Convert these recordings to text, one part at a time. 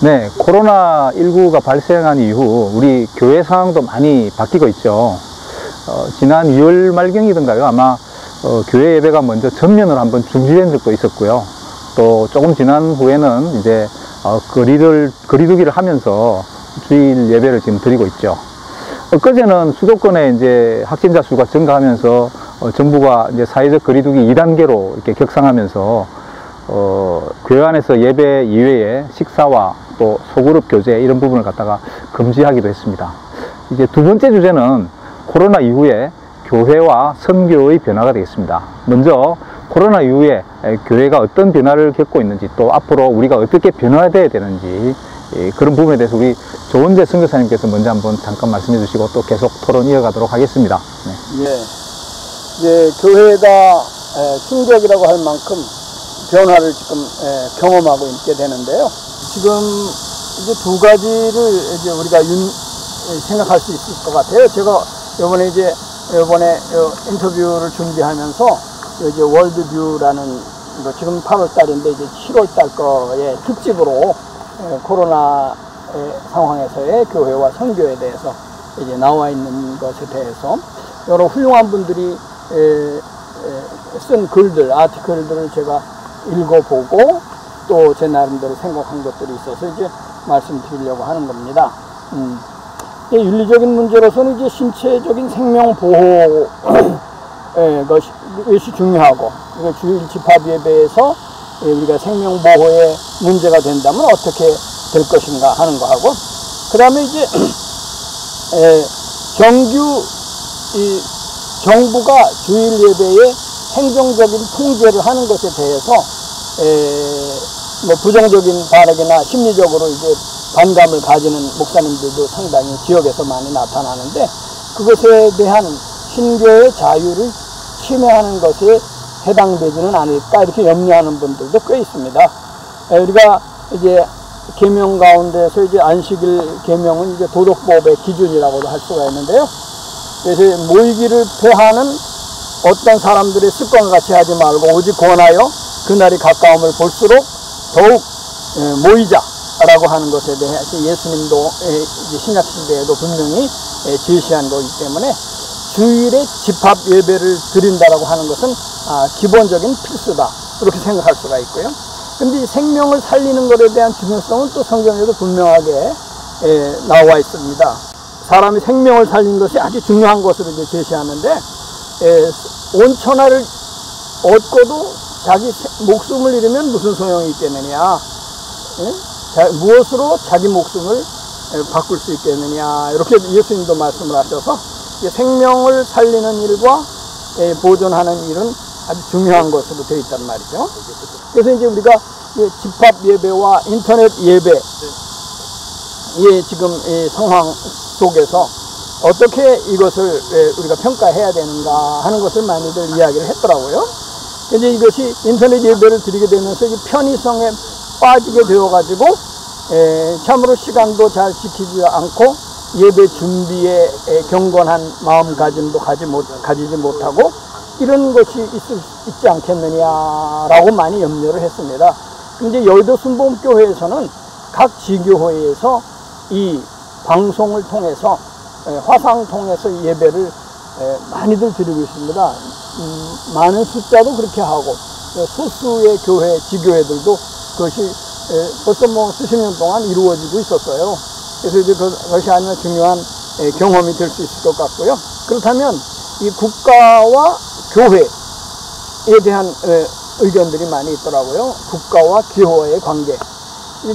네, 코로나19가 발생한 이후 우리 교회 상황도 많이 바뀌고 있죠. 지난 2월 말경이던가요? 아마 교회 예배가 먼저 전면으로 한번 중지된 적도 있었고요. 또 조금 지난 후에는 이제 거리두기를 하면서 주일 예배를 지금 드리고 있죠. 엊그제는 수도권에 이제 확진자 수가 증가하면서 정부가 이제 사회적 거리두기 2단계로 이렇게 격상하면서 교회 안에서 예배 이외에 식사와 또 소그룹 교제 이런 부분을 갖다가 금지하기도 했습니다. 이제 두 번째 주제는 코로나 이후에 교회와 선교의 변화가 되겠습니다. 먼저 코로나 이후에 교회가 어떤 변화를 겪고 있는지, 또 앞으로 우리가 어떻게 변화돼야 되는지, 그런 부분에 대해서 우리 조은재 선교사님께서 먼저 한번 잠깐 말씀해 주시고 또 계속 토론 이어가도록 하겠습니다. 네. 예. 이제 교회가 충격이라고 할 만큼 변화를 지금 경험하고 있게 되는데요. 지금 이제 두 가지를 이제 우리가 생각할 수 있을 것 같아요. 제가 이번에 인터뷰를 준비하면서 이제 월드뷰라는 지금 8월 달인데 이제 7월 달 거의 특집으로 코로나 상황에서의 교회와 선교에 대해서 이제 나와 있는 것에 대해서 여러 훌륭한 분들이 쓴 글들, 아티클들을 제가 읽어보고 또 제 나름대로 생각한 것들이 있어서 이제 말씀드리려고 하는 겁니다. 윤리적인 문제로서는 이제 신체적인 생명 보호 것이 중요하고, 주일 집합 예배에서 우리가 생명 보호에 문제가 된다면 어떻게 될 것인가 하는 거 하고, 그 다음에 이제 정부가 주일 예배에 행정적인 통제를 하는 것에 대해서 부정적인 발언이나 심리적으로 이제 반감을 가지는 목사님들도 상당히 지역에서 많이 나타나는데, 그것에 대한 신교의 자유를 침해하는 것에 해당되지는 않을까 이렇게 염려하는 분들도 꽤 있습니다. 우리가 이제 계명 가운데서 이제 안식일 계명은 이제 도덕법의 기준이라고도 할 수가 있는데요. 그래서 모이기를 패하는 어떤 사람들의 습관과 같이 하지 말고 오직 권하여 그날이 가까움을 볼수록 더욱 모이자라고 하는 것에 대해서 예수님도 신약 시대에도 분명히 제시한 거기 때문에 주일에 집합 예배를 드린다라고 하는 것은 기본적인 필수다 이렇게 생각할 수가 있고요. 근데 생명을 살리는 것에 대한 중요성은 또 성경에도 분명하게 나와 있습니다. 사람이 생명을 살리는 것이 아주 중요한 것으로 이제 제시하는데, 온천하를 얻고도 자기 목숨을 잃으면 무슨 소용이 있겠느냐, 무엇으로 자기 목숨을 바꿀 수 있겠느냐, 이렇게 예수님도 말씀을 하셔서 생명을 살리는 일과 보존하는 일은 아주 중요한 것으로 되어 있단 말이죠. 그래서 이제 우리가 집합 예배와 인터넷 예배의 지금 이 상황 속에서 어떻게 이것을 우리가 평가해야 되는가 하는 것을 많이들 이야기를 했더라고요. 이제 이것이 인터넷 예배를 드리게 되면서 편의성에 빠지게 되어가지고 참으로 시간도 잘 지키지 않고 예배 준비에 경건한 마음가짐도 가지지 못하고 이런 것이 있지 않겠느냐라고 많이 염려를 했습니다. 근데 여의도 순복음교회에서는 각 지교회에서 이 방송을 통해서 화상 통해서 예배를 많이들 드리고 있습니다. 많은 숫자도 그렇게 하고 소수의 교회, 지교회들도 그것이 벌써 수십 년 동안 이루어지고 있었어요. 그래서 이제 그것이 아주 중요한 경험이 될 수 있을 것 같고요. 그렇다면 이 국가와 교회에 대한 의견들이 많이 있더라고요. 국가와 교회의 관계.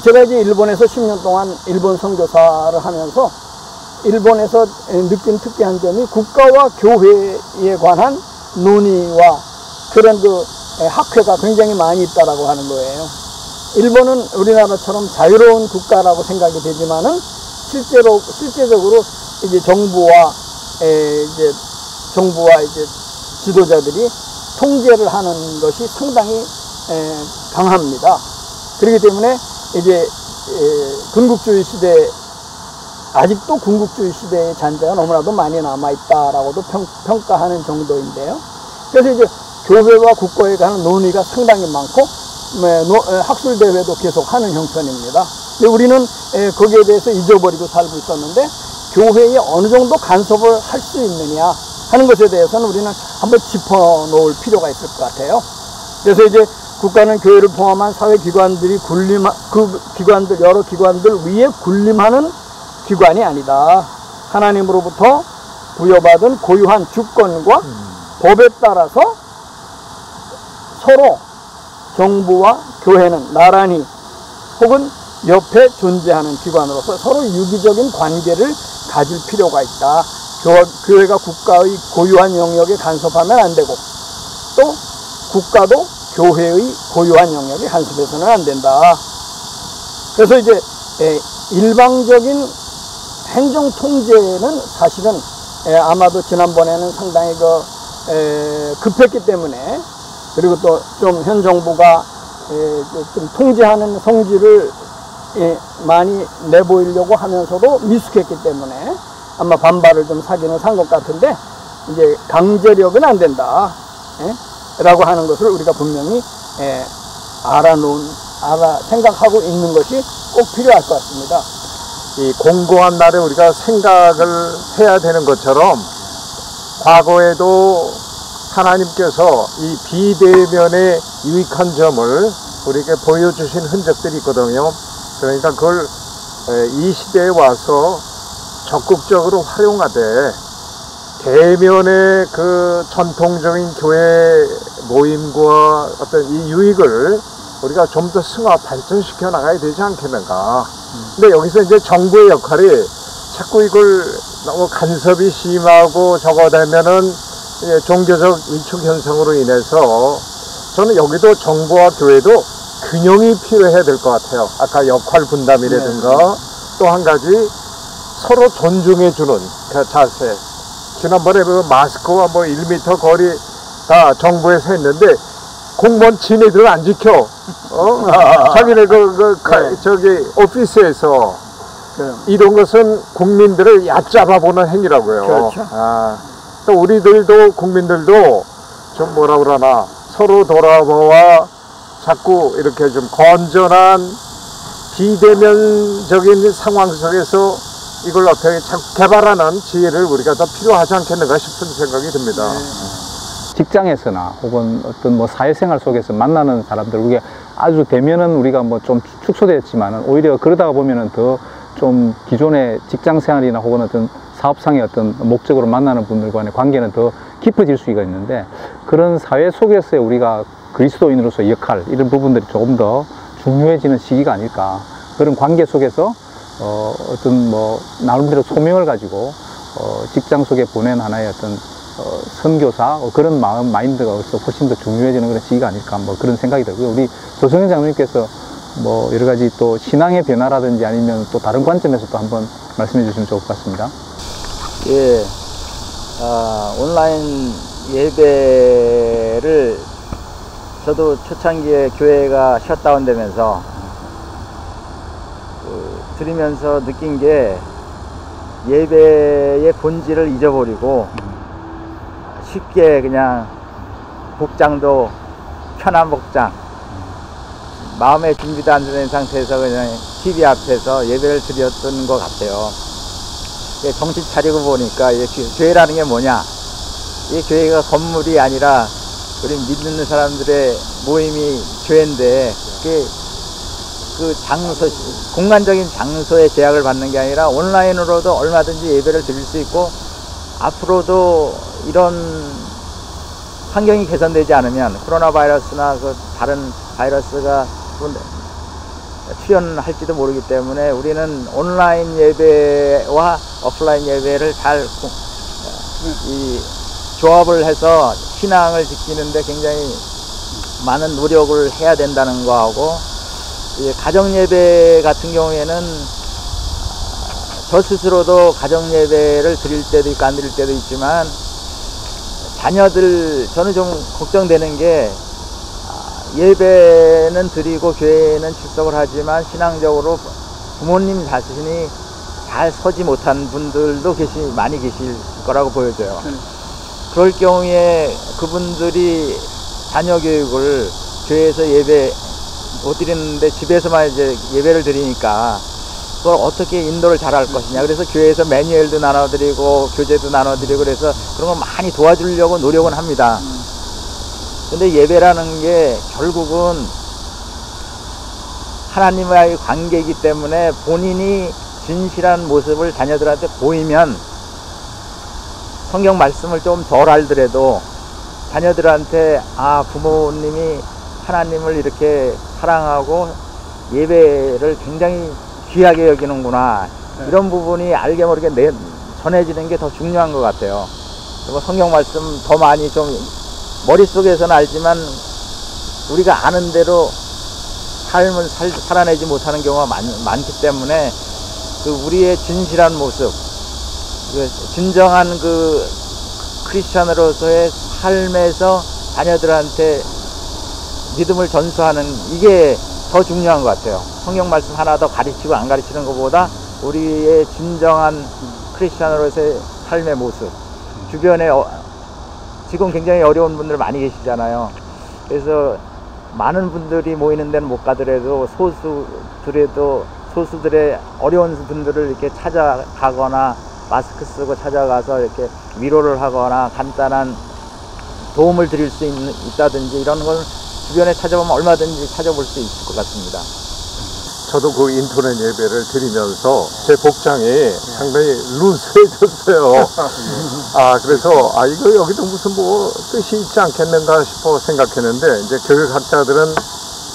제가 이제 일본에서 10년 동안 일본 선교사를 하면서 일본에서 느낀 특이한 점이 국가와 교회에 관한 논의와 그런 학회가 굉장히 많이 있다라고 하는 거예요. 일본은 우리나라처럼 자유로운 국가라고 생각이 되지만은 실제적으로 이제 정부와 지도자들이 통제를 하는 것이 상당히 강합니다. 그렇기 때문에 이제 군국주의 시대, 아직도 군국주의 시대의 잔재가 너무나도 많이 남아있다라고도 평가하는 정도인데요. 그래서 이제 교회와 국가에 관한 논의가 상당히 많고 학술대회도 계속 하는 형편입니다. 근데 우리는 거기에 대해서 잊어버리고 살고 있었는데 교회에 어느 정도 간섭을 할 수 있느냐 하는 것에 대해서는 우리는 한번 짚어놓을 필요가 있을 것 같아요. 그래서 이제 국가는 교회를 포함한 사회기관들이 여러 기관들 위에 군림하는 기관이 아니다. 하나님으로부터 부여받은 고유한 주권과 법에 따라서 서로 정부와 교회는 나란히 혹은 옆에 존재하는 기관으로서 서로 유기적인 관계를 가질 필요가 있다. 교회가 국가의 고유한 영역에 간섭하면 안 되고 또 국가도 교회의 고유한 영역에 간섭해서는 안 된다. 그래서 이제 일방적인 행정 통제는 사실은 아마도 지난번에는 상당히 급했기 때문에 그리고 또 좀 현 정부가 좀 통제하는 성질을 많이 내보이려고 하면서도 미숙했기 때문에 아마 반발을 좀 사기는 산 것 같은데 이제 강제력은 안 된다. 라고 하는 것을 우리가 분명히 생각하고 있는 것이 꼭 필요할 것 같습니다. 이 공고한 날에 우리가 생각을 해야 되는 것처럼 과거에도 하나님께서 이 비대면의 유익한 점을 우리에게 보여주신 흔적들이 있거든요. 그러니까 그걸 이 시대에 와서 적극적으로 활용하되 대면의 그 전통적인 교회 모임과 어떤 이 유익을 우리가 좀 더 승화 발전시켜 나가야 되지 않겠는가. 근데 여기서 이제 정부의 역할이 자꾸 이걸 너무 간섭이 심하고 저거 되면은 종교적 위축 현상으로 인해서 저는 여기도 정부와 교회도 균형이 필요해야 될 것 같아요. 아까 역할 분담이라든가 또 한 가지 서로 존중해주는 그 자세. 지난번에 그 마스크와 뭐 1m 거리 다 정부에서 했는데 공무원 지네들은 안 지켜. 자기네 저기 오피스에서 이런 것은 국민들을 얕잡아 보는 행위라고요. 그렇죠. 또 우리들도 국민들도 좀 뭐라 그러나 서로 돌아보아 자꾸 이렇게 좀 건전한 비대면적인 상황 속에서 이걸 어떻게 자꾸 개발하는 지혜를 우리가 더 필요하지 않겠는가 싶은 생각이 듭니다. 직장에서나 혹은 어떤 뭐 사회생활 속에서 만나는 사람들, 우리가 아주 대면은 우리가 뭐 좀 축소됐지만은 오히려 그러다가 보면은 더 좀 기존의 직장 생활이나 혹은 어떤 사업상의 어떤 목적으로 만나는 분들과의 관계는 더 깊어질 수가 있는데, 그런 사회 속에서의 우리가 그리스도인으로서의 역할, 이런 부분들이 조금 더 중요해지는 시기가 아닐까. 그런 관계 속에서 어떤 뭐 나름대로 소명을 가지고 직장 속에 보낸 하나의 어떤 선교사, 그런 마인드가 훨씬 더 중요해지는 그런 시기가 아닐까, 뭐 그런 생각이 들고요. 우리 조성현 장로님께서 뭐 여러 가지 또 신앙의 변화라든지 아니면 또 다른 관점에서 또 한번 말씀해 주시면 좋을 것 같습니다. 예, 온라인 예배를 저도 초창기에 교회가 셧다운 되면서 들으면서 느낀 게 예배의 본질을 잊어버리고 쉽게 그냥 복장도 편한 복장, 마음의 준비도 안 된 상태에서 그냥 TV 앞에서 예배를 드렸던 것 같아요. 정신 차리고 보니까 교회라는 게 뭐냐, 이 교회가 건물이 아니라 우리 믿는 사람들의 모임이 교회인데, 그 장소, 공간적인 장소에 제약을 받는 게 아니라 온라인으로도 얼마든지 예배를 드릴 수 있고, 앞으로도 이런 환경이 개선되지 않으면 코로나 바이러스나 그 다른 바이러스가 출현할지도 모르기 때문에 우리는 온라인 예배와 오프라인 예배를 잘 조합을 해서 신앙을 지키는데 굉장히 많은 노력을 해야 된다는 거하고, 가정 예배 같은 경우에는 저 스스로도 가정 예배를 드릴 때도 있고 안 드릴 때도 있지만, 자녀들, 저는 좀 걱정되는 게, 예배는 드리고 교회는 출석을 하지만 신앙적으로 부모님 자신이 잘 서지 못한 분들도 많이 계실 거라고 보여져요. 그럴 경우에 그분들이 자녀 교육을 교회에서 예배 못 드리는데 집에서만 이제 예배를 드리니까 그걸 어떻게 인도를 잘할 것이냐. 그래서 교회에서 매뉴얼도 나눠드리고 교재도 나눠드리고 그래서 그런 걸 많이 도와주려고 노력은 합니다. 근데 예배라는 게 결국은 하나님과의 관계이기 때문에 본인이 진실한 모습을 자녀들한테 보이면 성경 말씀을 좀 덜 알더라도 자녀들한테 아, 부모님이 하나님을 이렇게 사랑하고 예배를 굉장히 귀하게 여기는구나, 이런 부분이 알게 모르게 전해지는 게 더 중요한 것 같아요. 그리고 성경 말씀 더 많이 좀 머릿속에서는 알지만 우리가 아는 대로 삶을 살아내지 못하는 경우가 많기 때문에 그 우리의 진실한 모습, 그 진정한 그 크리스천으로서의 삶에서 자녀들한테 믿음을 전수하는 이게 더 중요한 것 같아요. 성경 말씀 하나 더 가르치고 안 가르치는 것보다 우리의 진정한 크리스천으로서의 삶의 모습, 주변에 지금 굉장히 어려운 분들 많이 계시잖아요. 그래서 많은 분들이 모이는 데는 못 가더라도 소수들의 어려운 분들을 이렇게 찾아가거나 마스크 쓰고 찾아가서 이렇게 위로를 하거나 간단한 도움을 드릴 수 있다든지 이런 걸 주변에 찾아보면 얼마든지 찾아볼 수 있을 것 같습니다. 저도 그 인터넷 예배를 드리면서 제 복장이 상당히 루스해졌어요. 그래서 이거 여기도 무슨 뭐 뜻이 있지 않겠는가 싶어 생각했는데, 이제 교육학자들은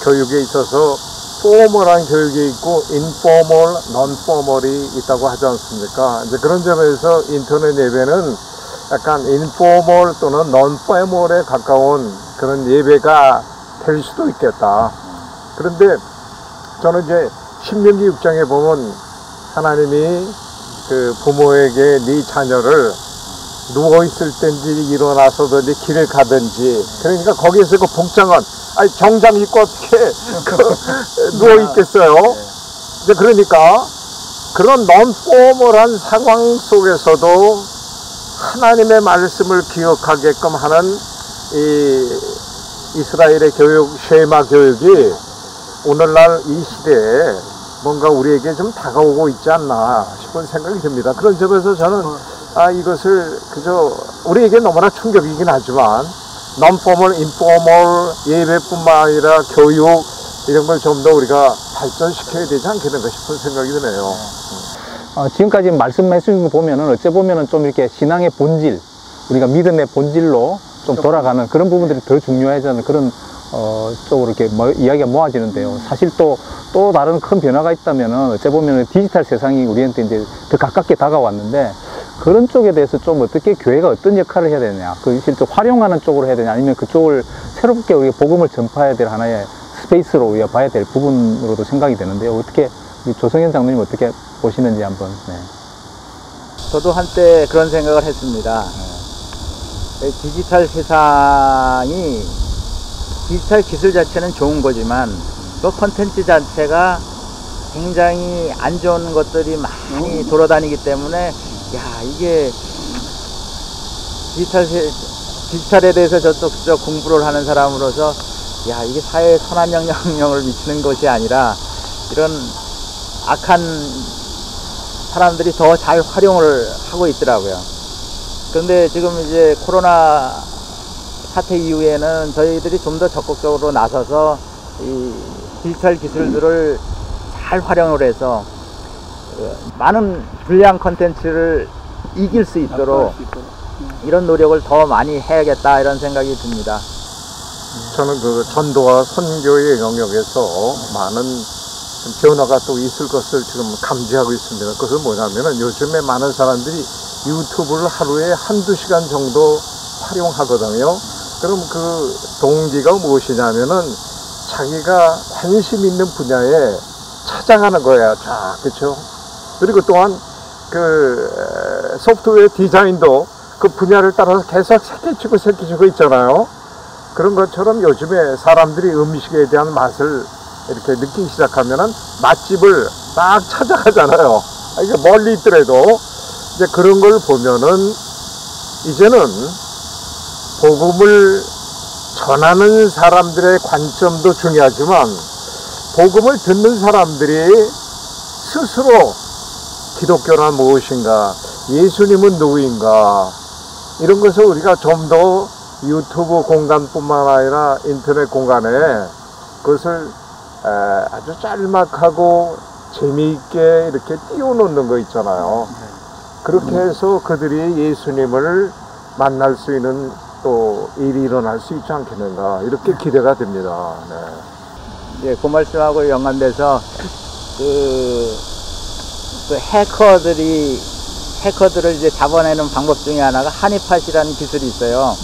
교육에 있어서 포멀한 교육이 있고 인포멀, non-formal이 있다고 하지 않습니까? 이제 그런 점에서 인터넷 예배는 약간 인포멀 또는 non-formal에 가까운 그런 예배가 될 수도 있겠다. 그런데 저는 이제 신명기 6장에 보면 하나님이 그 부모에게 네 자녀를 누워있을 땐지 일어나서든지 길을 가든지, 그러니까 거기에서 그 복장은 정장 입고 어떻게 누워있겠어요? 이제 그러니까 그런 non-formal한 상황 속에서도 하나님의 말씀을 기억하게끔 하는 이 이스라엘의 교육, 쉐마 교육이 오늘날 이 시대에 뭔가 우리에게 좀 다가오고 있지 않나 싶은 생각이 듭니다. 그런 점에서 저는 이것을 그저 우리에게 너무나 충격이긴 하지만 non-formal, informal 예배뿐만 아니라 교육 이런 걸 좀 더 우리가 발전시켜야 되지 않겠는가 싶은 생각이 드네요. 지금까지 말씀해 주신 거 보면은 어째 보면은 좀 이렇게 신앙의 본질, 우리가 믿음의 본질로 좀 돌아가는 그런 부분들이 더 중요해지는 그런 쪽으로 이렇게 이야기가 모아지는데요. 사실 또 다른 큰 변화가 있다면은 어째 보면은 디지털 세상이 우리한테 이제 더 가깝게 다가왔는데, 그런 쪽에 대해서 좀 어떻게 교회가 어떤 역할을 해야 되느냐, 그 실제 활용하는 쪽으로 해야 되냐, 아니면 그쪽을 새롭게 우리가 복음을 전파해야 될 하나의 스페이스로 우리가 봐야 될 부분으로도 생각이 되는데요. 어떻게 우리 조성현 장로님 어떻게 보시는지 한번. 네. 저도 한때 그런 생각을 했습니다. 디지털 세상이, 디지털 기술 자체는 좋은 거지만 그 컨텐츠 자체가 굉장히 안 좋은 것들이 많이 돌아다니기 때문에 이게 디지털에 대해서 저쪽 공부를 하는 사람으로서 이게 사회에 선한 영향력을 미치는 것이 아니라 이런 악한 사람들이 더 잘 활용을 하고 있더라고요. 그런데 지금 이제 코로나 사태 이후에는 저희들이 좀 더 적극적으로 나서서 이 디지털 기술들을 잘 활용을 해서 많은 불량 컨텐츠를 이길 수 있도록 이런 노력을 더 많이 해야겠다, 이런 생각이 듭니다. 저는 그 전도와 선교의 영역에서 많은 변화가 또 있을 것을 지금 감지하고 있습니다. 그것은 뭐냐면은 요즘에 많은 사람들이 유튜브를 하루에 1~2시간 정도 활용하거든요. 그럼 그 동기가 무엇이냐면은 자기가 관심 있는 분야에 찾아가는 거야. 그렇죠? 그리고 또한 그 소프트웨어 디자인도 그 분야를 따라서 계속 새끼치고 있잖아요. 그런 것처럼 요즘에 사람들이 음식에 대한 맛을 이렇게 느끼기 시작하면은 맛집을 막 찾아가잖아요. 이게 멀리 있더라도 이제 그런 걸 보면은 이제는 복음을 전하는 사람들의 관점도 중요하지만 복음을 듣는 사람들이 스스로 기독교란 무엇인가, 예수님은 누구인가, 이런 것을 우리가 좀 더 유튜브 공간뿐만 아니라 인터넷 공간에 그것을 아주 짤막하고 재미있게 이렇게 띄워놓는 거 있잖아요. 그렇게 해서 그들이 예수님을 만날 수 있는 또 일이 일어날 수 있지 않겠는가, 이렇게 기대가 됩니다. 네. 그 말씀하고 연관돼서 그 해커들을 이제 잡아내는 방법 중에 하나가 하니팟이라는 기술이 있어요.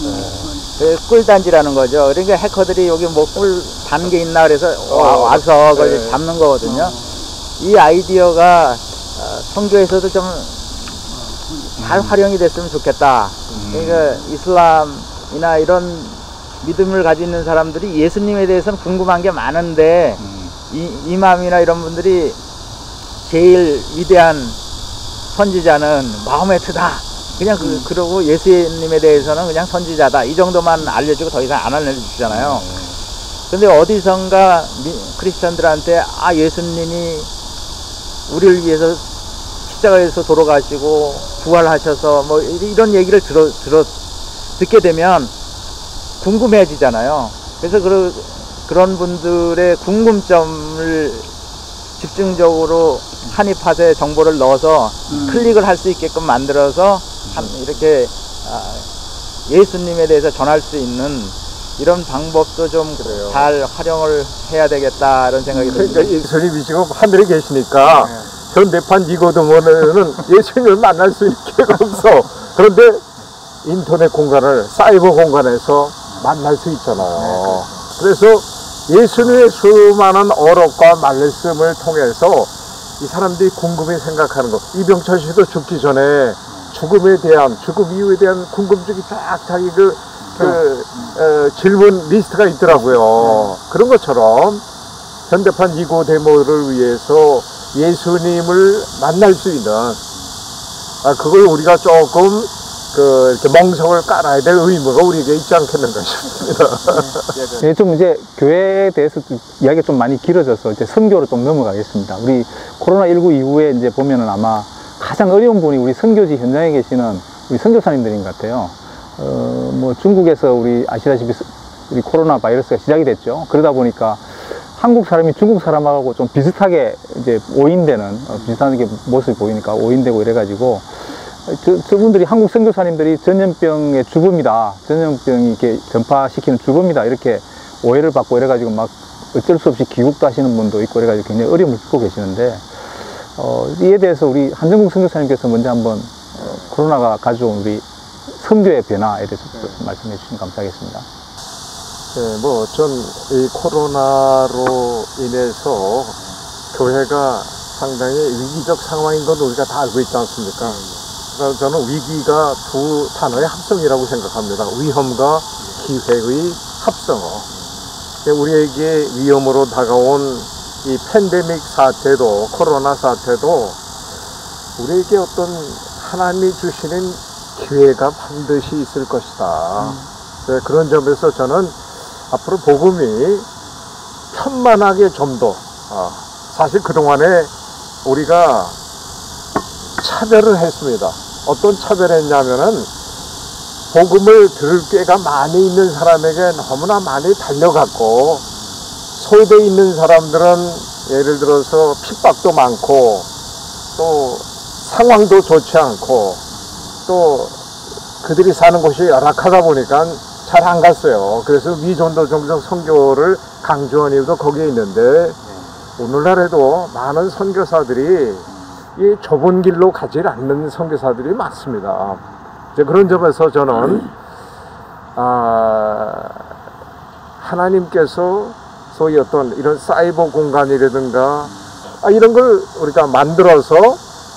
그 꿀단지라는 거죠. 그러니까 해커들이 여기 뭐 꿀 단 게 있나 그래서 와서 그걸 잡는 거거든요. 이 아이디어가 선교에서도 좀 잘 활용이 됐으면 좋겠다. 그러니까 이슬람이나 이런 믿음을 가지고 있는 사람들이 예수님에 대해서는 궁금한 게 많은데 이맘이나 이런 분들이 제일 위대한 선지자는 마호메트다. 그냥 그러고 예수님에 대해서는 그냥 선지자다. 이 정도만 알려주고 더 이상 안 알려주잖아요. 근데 어디선가 크리스천들한테 예수님이 우리를 위해서 십자가에서 돌아가시고 부활하셔서 뭐 이런 얘기를 듣게 되면 궁금해지잖아요. 그래서 그런 분들의 궁금점을 집중적으로 하니팟에 정보를 넣어서 클릭을 할 수 있게끔 만들어서 이렇게 예수님에 대해서 전할 수 있는 이런 방법도 좀 잘 활용을 해야 되겠다 이런 생각이 듭니다. 그러니까 예수님이 지금 하늘에 계시니까 현대판 니고데모는 예수님을 만날 수 있는 기회가 없어. 그런데 인터넷 공간을 사이버 공간에서 만날 수 있잖아요. 그래서 예수님의 수많은 어록과 말씀을 통해서 이 사람들이 궁금해 생각하는 것. 이병철 씨도 죽기 전에 죽음에 대한, 죽음 이후에 대한 궁금증이 쫙쫙 질문 리스트가 있더라고요. 그런 것처럼 현대판 니고데모를 위해서 예수님을 만날 수 있는, 그걸 우리가 조금 이렇게 멍석을 깔아야 될 의무가 우리에게 있지 않겠는가 싶습니다. 네, 좀 이제 교회에 대해서 이야기가 좀 많이 길어져서 이제 선교로 좀 넘어가겠습니다. 우리 코로나19 이후에 이제 보면은 아마 가장 어려운 분이 우리 선교지 현장에 계시는 우리 선교사님들인 것 같아요. 뭐 중국에서 우리 아시다시피 우리 코로나 바이러스가 시작이 됐죠. 그러다 보니까 한국 사람이 중국 사람하고 좀 비슷하게 이제 오인되는, 비슷한 게 모습이 보이니까 오인되고 이래가지고 저분들이 한국 선교사님들이 전염병의 주범이다, 전염병이 이렇게 전파시키는 주범이다 이렇게 오해를 받고 이래가지고 막 어쩔 수 없이 귀국도 하시는 분도 있고 이래가지고 굉장히 어려움을 겪고 계시는데 이에 대해서 우리 한정국 선교사님께서 먼저 한번 코로나가 가져온 우리 선교의 변화에 대해서 말씀해 주시면 감사하겠습니다. 네, 뭐 전 이 코로나로 인해서 교회가 상당히 위기적 상황인 건 우리가 다 알고 있지 않습니까? 그래서 저는 위기가 두 단어의 합성이라고 생각합니다. 위험과 기회의 합성어. 우리에게 위험으로 다가온 이 팬데믹 사태도, 코로나 사태도 우리에게 어떤 하나님이 주시는 기회가 반드시 있을 것이다. 그런 점에서 저는 앞으로 복음이 편만하게 좀 더, 사실 그동안에 우리가 차별을 했습니다. 어떤 차별을 했냐면은 복음을 들을 꾀가 많이 있는 사람에게 너무나 많이 달려갔고, 소외되어 있는 사람들은 예를 들어서 핍박도 많고 또 상황도 좋지 않고 또 그들이 사는 곳이 열악하다 보니까 잘 안 갔어요. 그래서 위존도 종족 선교를 강조한 이유도 거기에 있는데, 오늘날에도 많은 선교사들이 이 좁은 길로 가지 않는 선교사들이 많습니다. 이제 그런 점에서 저는 하나님께서 소위 어떤 이런 사이버 공간이라든가 이런 걸 우리가 만들어서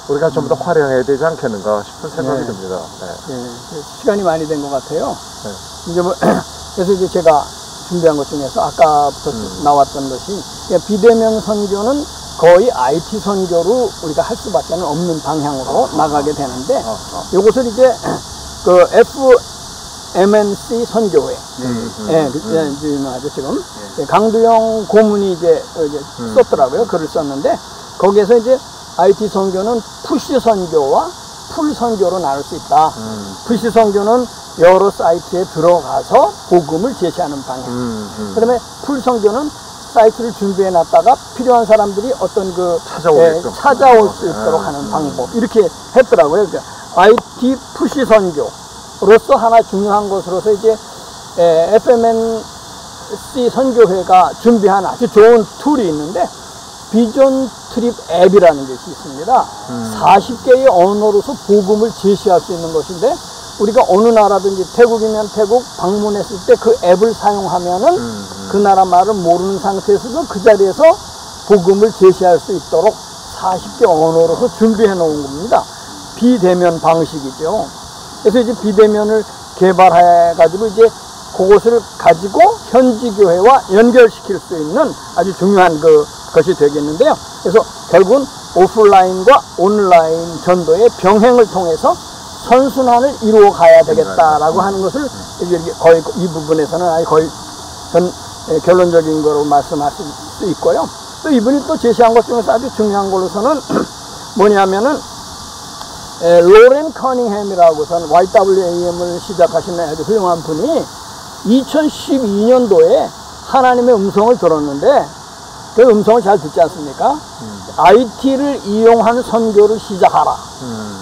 우리가 좀 더 활용해야 되지 않겠는가 싶은 생각이 듭니다. 시간이 많이 된 것 같아요. 이제 그래서 이제 제가 준비한 것 중에서 아까부터 나왔던 것이, 비대면 선교는 거의 IT 선교로 우리가 할 수밖에 없는 방향으로 나가게 되는데, 이것을 이제 그 FMNC 선교회. 예, 유명하죠, 지금. 예, 강두영 고문이 이제 썼더라고요. 글을 썼는데, 거기에서 이제 IT 선교는 푸시 선교와 풀 선교로 나눌 수 있다. 푸시 선교는 여러 사이트에 들어가서 복음을 제시하는 방향. 그다음에 풀 선교는 사이트를 준비해 놨다가 필요한 사람들이 어떤 찾아올 수 있도록 하는 방법. 이렇게 했더라고요. 그러니까 IT 푸시 선교로서 하나 중요한 것으로서 이제 FMNC 선교회가 준비한 아주 좋은 툴이 있는데, 비전 트립 앱이라는 것이 있습니다. 40개의 언어로서 복음을 제시할 수 있는 것인데, 우리가 어느 나라든지 태국이면 태국 방문했을 때 그 앱을 사용하면은 그 나라 말을 모르는 상태에서도 그 자리에서 복음을 제시할 수 있도록 40개 언어로서 준비해 놓은 겁니다. 비대면 방식이죠. 그래서 이제 비대면을 개발해 가지고 이제 그것을 가지고 현지 교회와 연결시킬 수 있는 아주 중요한 것이 되겠는데요. 그래서 결국은 오프라인과 온라인 전도의 병행을 통해서 선순환을 이루어 가야 되겠다라고 하는 것을 거의 이 부분에서는 거의 결론적인 거로 말씀하실 수 있고요. 또 이분이 또 제시한 것 중에서 아주 중요한 걸로서는 뭐냐면은 로렌 커닝햄이라고선 YWAM을 시작하신 아주 훌륭한 분이 2012년도에 하나님의 음성을 들었는데, 그 음성을 잘 듣지 않습니까? IT를 이용한 선교를 시작하라.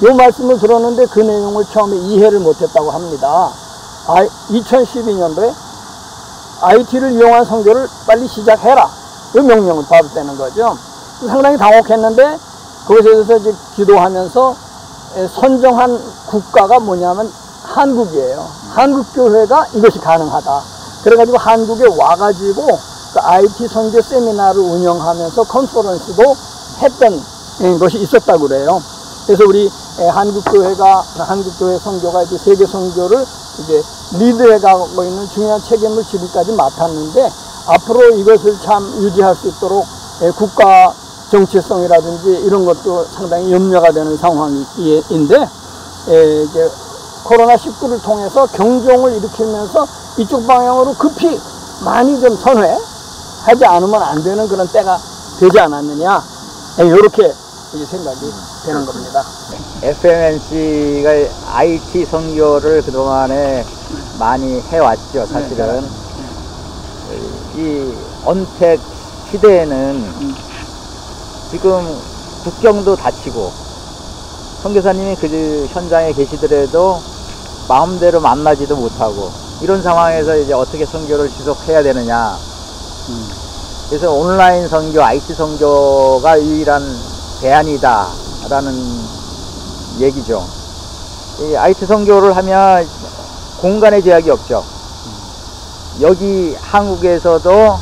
이 말씀을 들었는데 그 내용을 처음에 이해를 못했다고 합니다. 2012년도에 IT를 이용한 선교를 빨리 시작해라. 이 명령을 받았다는 거죠. 상당히 당혹했는데, 그것에 대해서 이제 기도하면서 선정한 국가가 뭐냐면 한국이에요. 한국교회가 이것이 가능하다. 그래가지고 한국에 와가지고 그 IT 선교 세미나를 운영하면서 컨퍼런스도 했던 것이 있었다고 그래요. 그래서 우리 한국교회 선교가 이제 세계 선교를 이제 리드해 가고 있는 중요한 책임을 지금까지 맡았는데, 앞으로 이것을 참 유지할 수 있도록 국가 정체성이라든지 이런 것도 상당히 염려가 되는 상황인데, 이제 코로나19를 통해서 경종을 일으키면서 이쪽 방향으로 급히 많이 좀 선회하지 않으면 안 되는 그런 때가 되지 않았느냐, 이렇게 생각이 되는 겁니다. FMNC가 IT 선교를 그동안에 많이 해왔죠, 사실은. 이 언택 시대에는 지금 국경도 닫히고 선교사님이 그 현장에 계시더라도 마음대로 만나지도 못하고, 이런 상황에서 이제 어떻게 선교를 지속해야 되느냐. 그래서 온라인 선교, IT 선교가 유일한 대안이다 라는 얘기죠. 이 IT 선교를 하면 공간의 제약이 없죠. 여기 한국에서도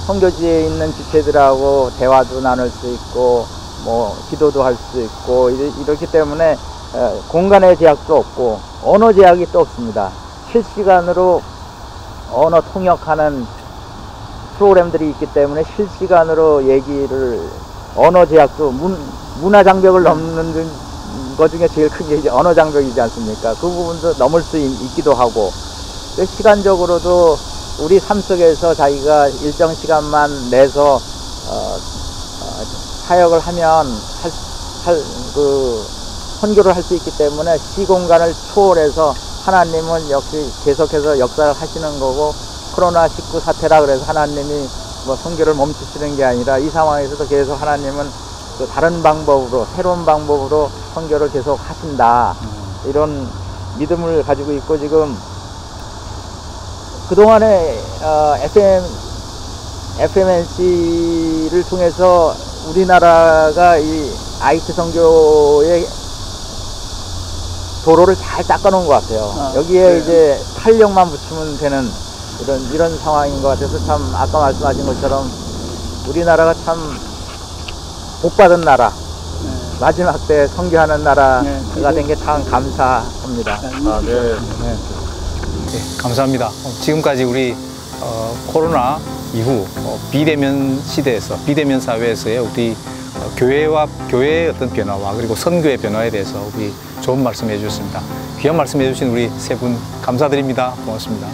선교지에 있는 지체들하고 대화도 나눌 수 있고, 뭐 기도도 할 수 있고, 이렇기 때문에 공간의 제약도 없고 언어 제약이 또 없습니다. 실시간으로 언어 통역하는 프로그램들이 있기 때문에 실시간으로 얘기를, 언어 제약도 문화 장벽을 넘는 것 중에 제일 큰 게 이제 언어 장벽이지 않습니까? 그 부분도 넘을 수 있기도 하고, 시간적으로도 우리 삶 속에서 자기가 일정 시간만 내서 사역을 하면 선교를 할 수 있기 때문에 시공간을 초월해서 하나님은 역시 계속해서 역사를 하시는 거고, 코로나19 사태라 그래서 하나님이 뭐 선교를 멈추시는 게 아니라 이 상황에서도 계속 하나님은 또 다른 방법으로, 새로운 방법으로 선교를 계속 하신다, 이런 믿음을 가지고 있고, 지금 그동안에 FMNC를 통해서 우리나라가 이 IT 선교의 도로를 잘 닦아놓은 것 같아요. 여기에 네. 이제 탄력만 붙이면 되는 이런 상황인 것 같아서, 참 아까 말씀하신 것처럼 우리나라가 참 복받은 나라, 마지막 때 선교하는 나라가 된 게 참 감사합니다. 네, 감사합니다. 지금까지 우리 코로나 이후 비대면 시대에서, 비대면 사회에서의 우리 교회의 어떤 변화와 그리고 선교의 변화에 대해서 우리 좋은 말씀 해주셨습니다. 귀한 말씀 해주신 우리 세 분 감사드립니다. 고맙습니다.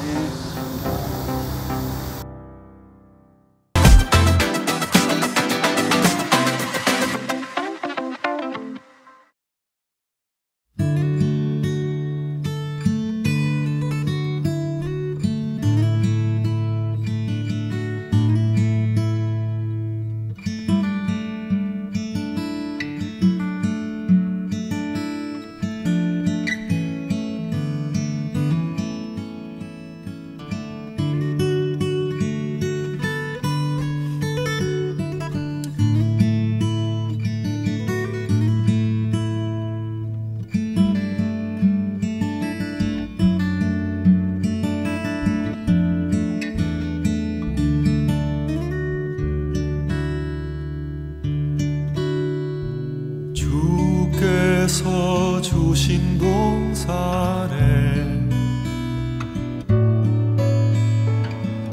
주께서 주신 동산에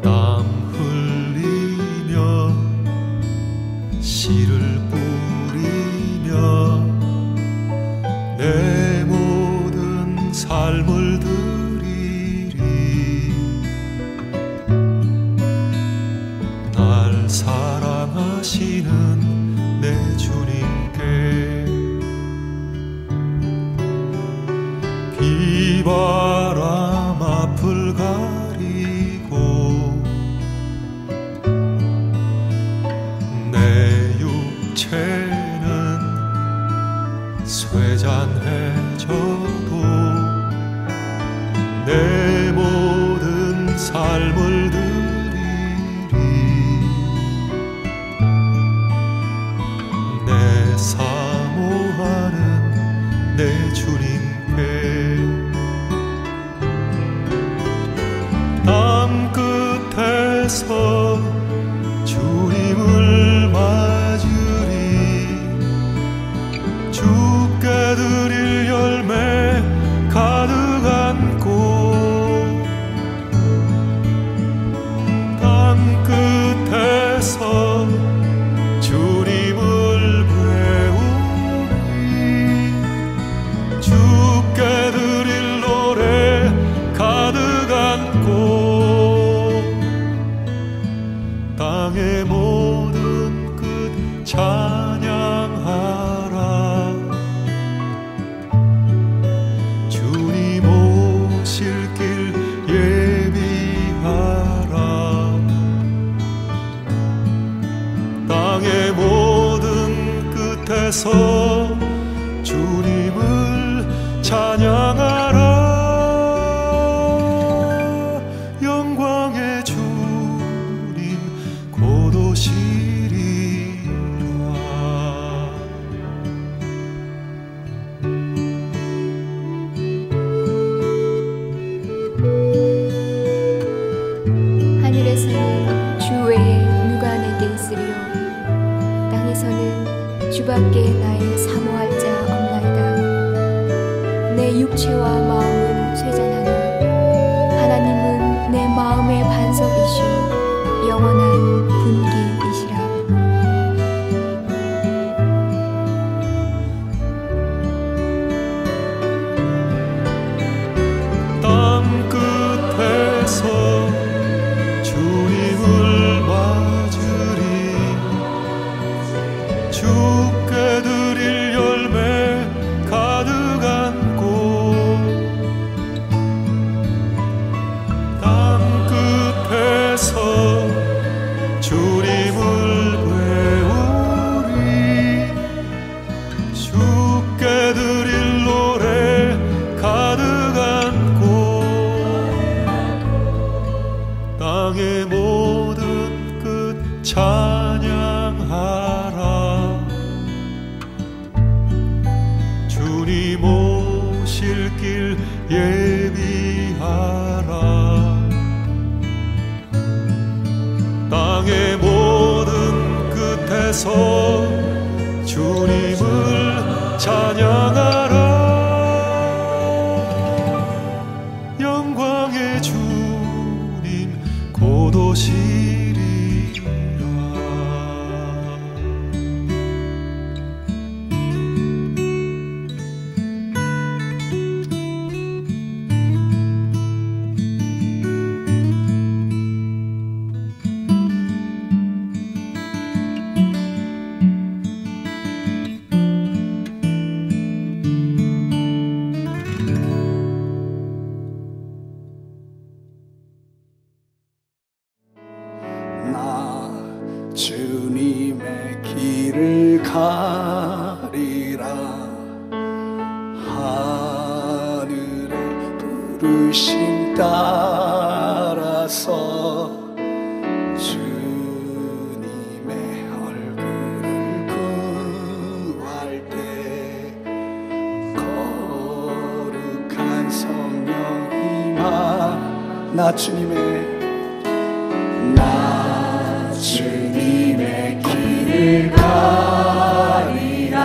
땀 흘리며 씨를 뿌리며 내 모든 삶을 드리리. 날 사랑하시는 내 주님께 비바람 앞을 가리고 내 육체는 쇠잔해져도 내 모든 삶을 드리리. 내 사모하는 내 주님께 땅 끝에서 주님을 맞으리. 주께 드릴 열매 가득 안고 땅 끝에서 주님을 배우리. 주께 드릴 노래 가득 안고 땅의 모든 끝 찬양하라. 주님 오실 길 예비하라. 땅의 모든 끝에서 주님을 찬양하라. 영광의 주님 곧 오시리라. 하늘에서는 주 외에 누가 내게 있으리요. 땅에서는 주밖에 나의 사모할 자 없나이다. 내 육체와 마음은 쇠잔하나 하나님은 내 마음의 반석이시요 영원한 분기이시라. 땅 끝에서 주님을 맞으리. 주께 드릴 열매 가득 안고 땅 끝에서 주님을 배우리. 주께 드릴 노래 가득 안고 땅의 모든 끝 찬양하라. 주님 오실 길 예비하라. 땅의 모든 끝에서 주님을 찬양하라. 영광의 주님 곧 오시리라. 주님의 길을 가리라. 하늘의 부르심 따라서 주님의 얼굴을 구할 때 거룩한 성령 임하. 나 주님의 길을 가리라.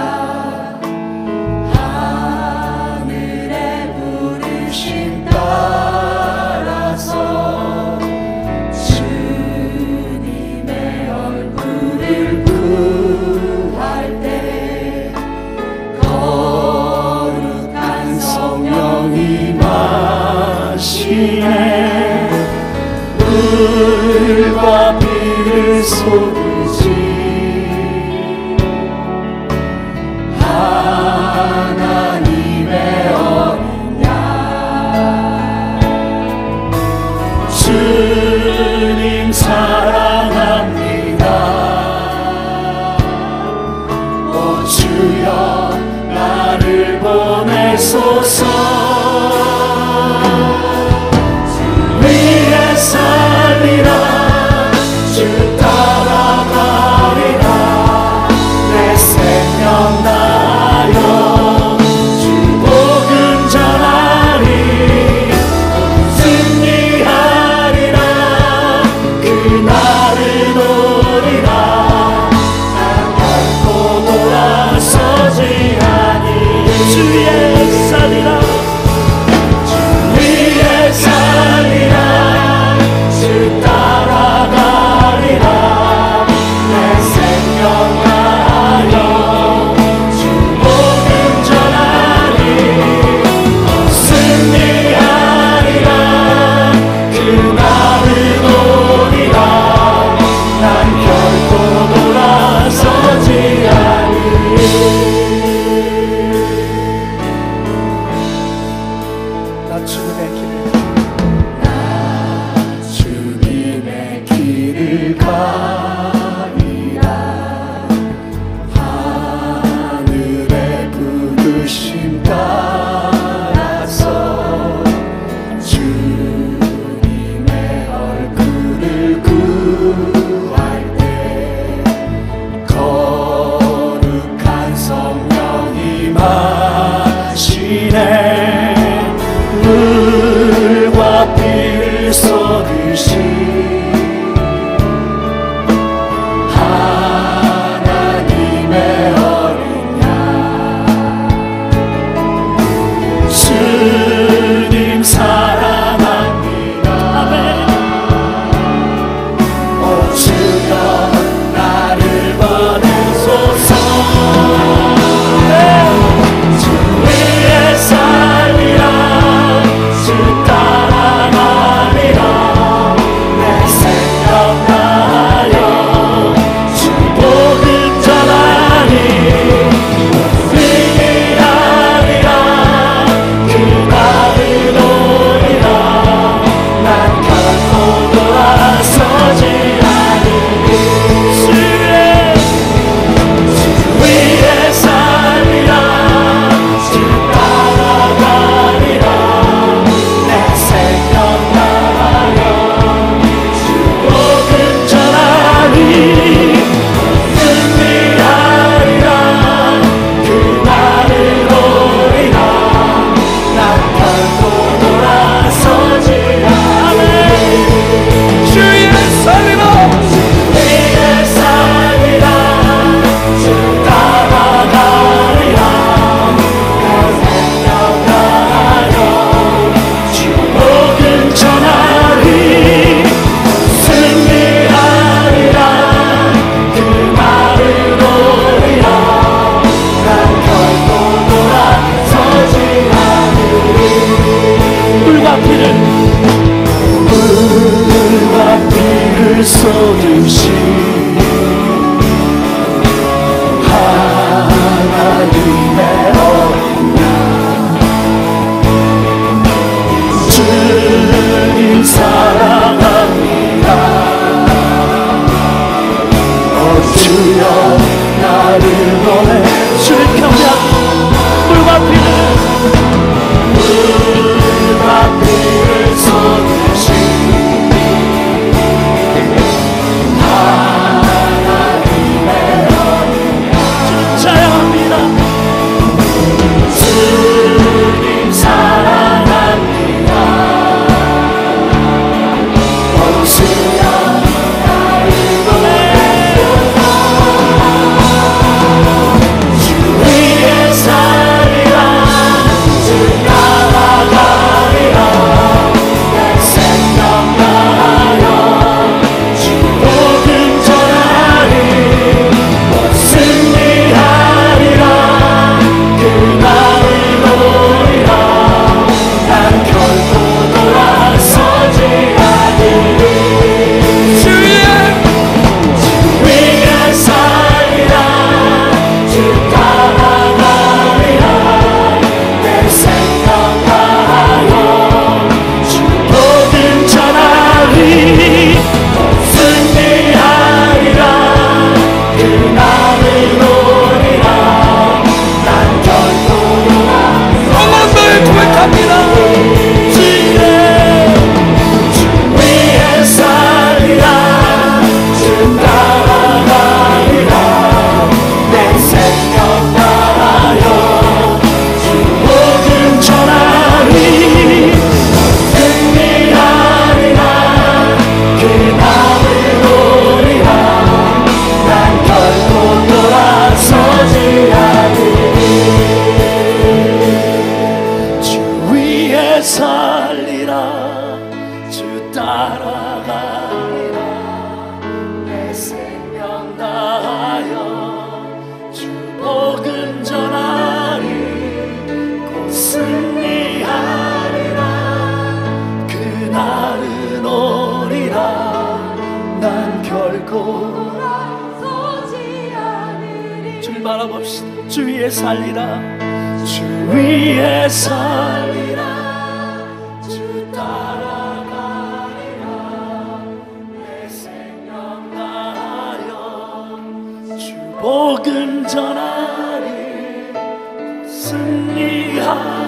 하늘의 부르심 따라서 주님의 얼굴을 구할 때 거룩한 성령이 마시네. 물과 비를 쏟으시 하나님의 어린 양. 주님 사랑합니다. 오 주여 나를 보내소서. 살리라. 주 따라가리라. 내 생명 다하여 주 복음 전하리. 승리하리라. 그날을 노리라. 난 결코 돌아서지 아니. 주 위에 살리라. 주 위에 살리라. 따라가리라. 내 생명 다하여 주 복음 전하리. 승리하리라. 그날을 노리라. 난 결코 돌아서지 아니. 나 주님의 길을 가리라. 하늘의 부르심 따라서 주님의 얼굴을 구할 때 거룩한 성령이 마시네. 물과 비를 쏟으시 주님 사랑합니다. 오 주여 나를 보내소서. 주 위에 살리라. 주 따라가리라. 내 생명 다하여 주 복음 전하리. 쏟으시 하나님의 어린 양. 주님 사랑합니다. 오 주를 바라봅시다. 주 위에 살리라. 주 위에 살리라. 주 따라가리라. 내 생명 다하여 주 복음 전하리. 승리하리.